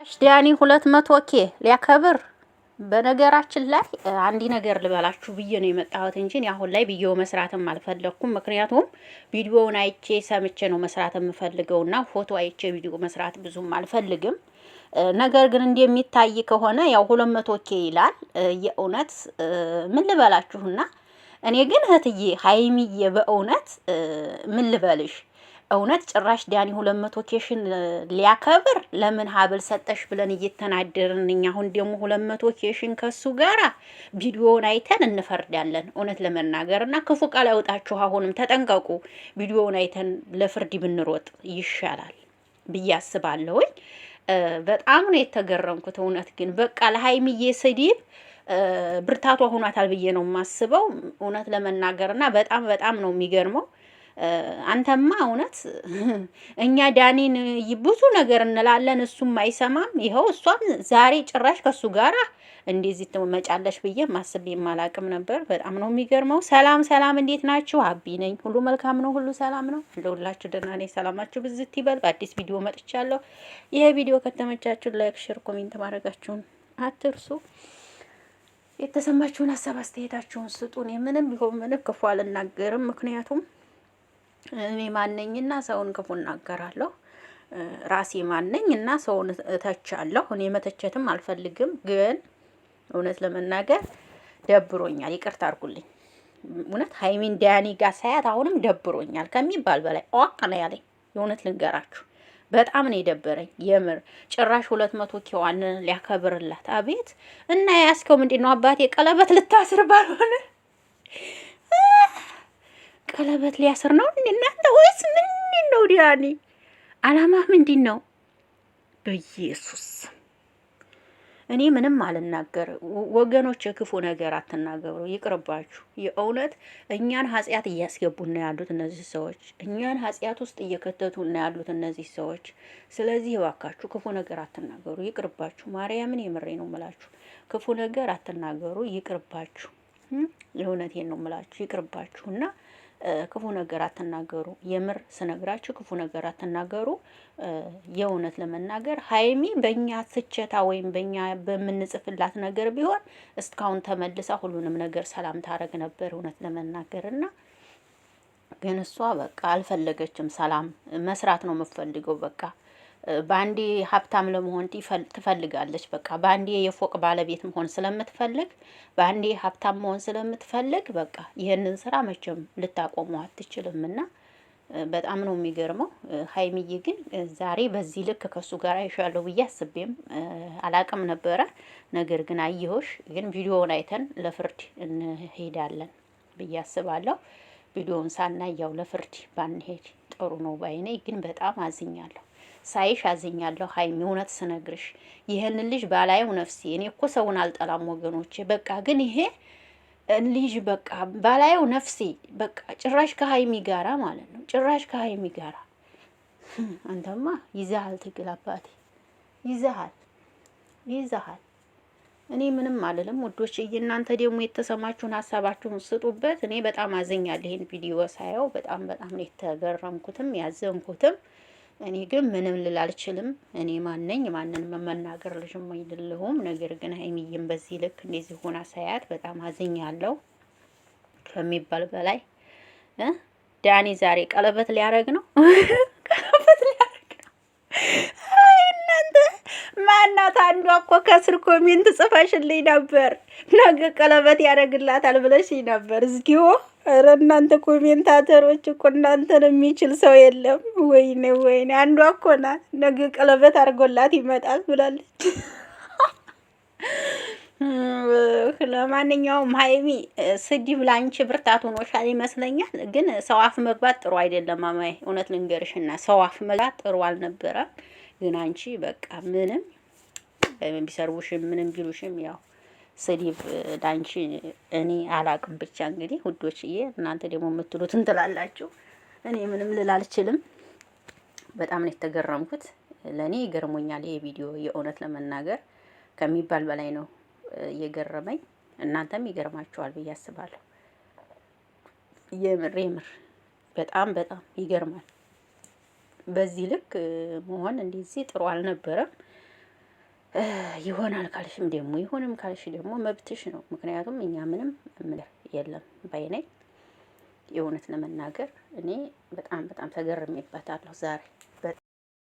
ዳኒ 200K ሊያከብር። በነገራችን ላይ አንዲ ነገር ልበላችሁ ብዬ ነው የመጣሁት እንጂ አሁን ላይ ቪዲዮ መስራትም አልፈለኩም። ምክንያቱም ቪዲዮውን አይቼ ሰምቼ ነው መስራት የምፈልገውና ፎቶ አይቼ ቪዲዮ መስራት ብዙም አልፈልግም። ነገር ግን እንደሚታይ ከሆነ ያው 200K ይላል። የእውነት ምን ልበላችሁና እኔ ግን እህትዬ ሀይሚዬ በእውነት ምን ልበልሽ እውነት ጭራሽ ዳኒ 200Kሽን ሊያከብር ለምን ሀብል ሰጠሽ ብለን እየተናደርን እኛ አሁን ደግሞ 200Kሽን ከሱ ጋራ ቪዲዮውን አይተን እንፈርዳለን። እውነት ለመናገርና ክፉ ቃል ያውጣችሁ። አሁንም ተጠንቀቁ። ቪዲዮውን አይተን ለፍርድ ብንሮጥ ይሻላል ብዬ አስባለሁ። በጣም ነው የተገረምኩት። እውነት ግን በቃ ለሀይሚዬ ስድብ ብርታቷ ሆኗታል ብዬ ነው የማስበው። እውነት ለመናገርና በጣም ነው የሚገርመው። አንተማ እውነት እኛ ዳኒን ብዙ ነገር እንላለን፣ እሱም አይሰማም። ይኸው እሷም ዛሬ ጭራሽ ከሱ ጋራ እንደዚህ ትመጫለሽ ብዬ ማስብ የማላቅም ነበር። በጣም ነው የሚገርመው። ሰላም፣ እንዴት ናችሁ? አቢ ነኝ። ሁሉ መልካም ነው፣ ሁሉ ሰላም ነው። እንደሁላችሁ ደህና ነኝ። ሰላማችሁ ብዝት ይበል። በአዲስ ቪዲዮ መጥቻለሁ። ይሄ ቪዲዮ ከተመቻችሁ ላይክ፣ ሼር፣ ኮሜንት ማድረጋችሁን አትርሱ። የተሰማችሁን ሀሳብ አስተያየታችሁን ስጡን። ምንም ቢሆን ምንም ክፉ አልናገርም። ምክንያቱም እኔ ማነኝና ሰውን ክፉ እናገራለሁ? ራሴ ማነኝና ሰውን እተቻለሁ? እኔ መተቸትም አልፈልግም። ግን እውነት ለመናገር ደብሮኛል። ይቅርታ አድርጉልኝ። እውነት ሀይሚን ዳኒ ጋር ሳያት አሁንም ደብሮኛል ከሚባል በላይ ኦቅ ነው ያለኝ። የእውነት ልንገራችሁ በጣም ነው የደበረኝ። የምር ጭራሽ 200Kዋን ሊያከብርላት። አቤት! እና ያስከው ምንድነው አባቴ? ቀለበት ልታስር ባልሆነ ቀለበት ሊያስር ነው እናንተ? ወይስ ምንድን ነው? ዳኒ አላማ ምንድን ነው? በኢየሱስ እኔ ምንም አልናገር። ወገኖች የክፉ ነገር አትናገሩ፣ ይቅርባችሁ። የእውነት እኛን ኃጢአት እያስገቡን ነው ያሉት እነዚህ ሰዎች። እኛን ኃጢአት ውስጥ እየከተቱን ነው ያሉት እነዚህ ሰዎች። ስለዚህ እባካችሁ ክፉ ነገር አትናገሩ፣ ይቅርባችሁ። ማርያምን የምሬ ነው የምላችሁ። ክፉ ነገር አትናገሩ፣ ይቅርባችሁ። የእውነቴን ነው የምላችሁ፣ ይቅርባችሁና ክፉ ነገር አትናገሩ። የምር ስነግራችሁ ክፉ ነገር አትናገሩ። የእውነት ለመናገር ሀይሚ በእኛ ትቸታ ወይም በእኛ በምንጽፍላት ነገር ቢሆን እስካሁን ተመልሳ ሁሉንም ነገር ሰላም ታረግ ነበር። እውነት ለመናገርና ግን እሷ በቃ አልፈለገችም። ሰላም መስራት ነው የምትፈልገው። በቃ ባንዴ ሀብታም ለመሆን ትፈልጋለች። በቃ ባንዴ የፎቅ ባለቤት መሆን ስለምትፈልግ፣ ባንዴ ሀብታም መሆን ስለምትፈልግ በቃ ይሄንን ስራ መቼም ልታቆሙ አትችልምና በጣም ነው የሚገርመው። ሀይሚዬ ግን ዛሬ በዚህ ልክ ከሱ ጋር አይሻለሁ ብዬ አስቤም አላቅም ነበረ። ነገር ግን አየሁሽ። ግን ቪዲዮውን አይተን ለፍርድ እንሄዳለን ብዬ አስባለሁ። ቪዲዮውን ሳናይ ያው ለፍርድ ባንሄድ ጥሩ ነው ባይኔ። ግን በጣም አዝኛለሁ። ሳይሽ አዝኛለሁ ሀይሚ። እውነት ስነግርሽ ይሄንን ልጅ ባላየው ነፍሴ። እኔ እኮ ሰውን አልጠላም ወገኖቼ። በቃ ግን ይሄ ልጅ በቃ ባላየው ነፍሴ። በቃ ጭራሽ ከሀይሚ ጋራ ማለት ነው። ጭራሽ ከሀይሚ ጋራ። አንተማ ይዘሃል፣ ትግል አባቴ ይዘሃል። እኔ ምንም አልልም ውዶች። እናንተ ደግሞ የተሰማችሁን ሀሳባችሁን ስጡበት። እኔ በጣም አዝኛለሁ ይሄን ቪዲዮ ሳየው። በጣም ነው የተገረምኩትም ያዘንኩትም። እኔ ግን ምንም ልል አልችልም። እኔ ማንንም መናገር ልጅም አይደለሁም። ነገር ግን ሀይሚዬም በዚህ ልክ እንደዚህ ሆና ሳያት በጣም አዝኛለሁ ከሚባል በላይ። ዳኒ ዛሬ ቀለበት ሊያረግ ነው። ቀለበት ሊያረግ ነው። አይ እናንተ ማናት? አንዷ እኮ ከስር ኮሜንት ጽፈሽልኝ ነበር፣ ነገ ቀለበት ያደርግላታል ብለሽኝ ነበር። እስኪው ኧረ እናንተ ኮሜንታተሮች እኮ እናንተን የሚችል ሰው የለም። ወይኔ አንዷ እኮ ናት ነገ ቀለበት አድርጎላት ይመጣል ብላለች። ለማንኛውም ሀይሚ ስድብ ላንቺ ብርታት ሆኖሻል ይመስለኛል። ግን ሰው አፍ መግባት ጥሩ አይደለም ማማዬ። እውነት ልንገርሽና ሰው አፍ መግባት ጥሩ አልነበረም። ግን አንቺ በቃ ምንም ቢሰርቡሽም ምንም ቢሉሽም ያው ስድብ ላንቺ እኔ አላቅም። ብቻ እንግዲህ ውዶችዬ እናንተ ደግሞ የምትሉትን ትላላችሁ። እኔ ምንም ልል አልችልም። በጣም ነው የተገረምኩት። ለእኔ ይገርሞኛል ይሄ ቪዲዮ። የእውነት ለመናገር ከሚባል በላይ ነው የገረመኝ። እናንተም ይገርማችኋል ብዬ አስባለሁ። የምር በጣም ይገርማል። በዚህ ልክ መሆን እንደዚህ ጥሩ አልነበረም። ይሆናል ካልሽም ደግሞ ይሆንም ካልሽ ደግሞ መብትሽ ነው። ምክንያቱም እኛ ምንም ምንር የለም ባይነኝ። የእውነት ለመናገር እኔ በጣም ተገርሜበታለሁ ዛሬ።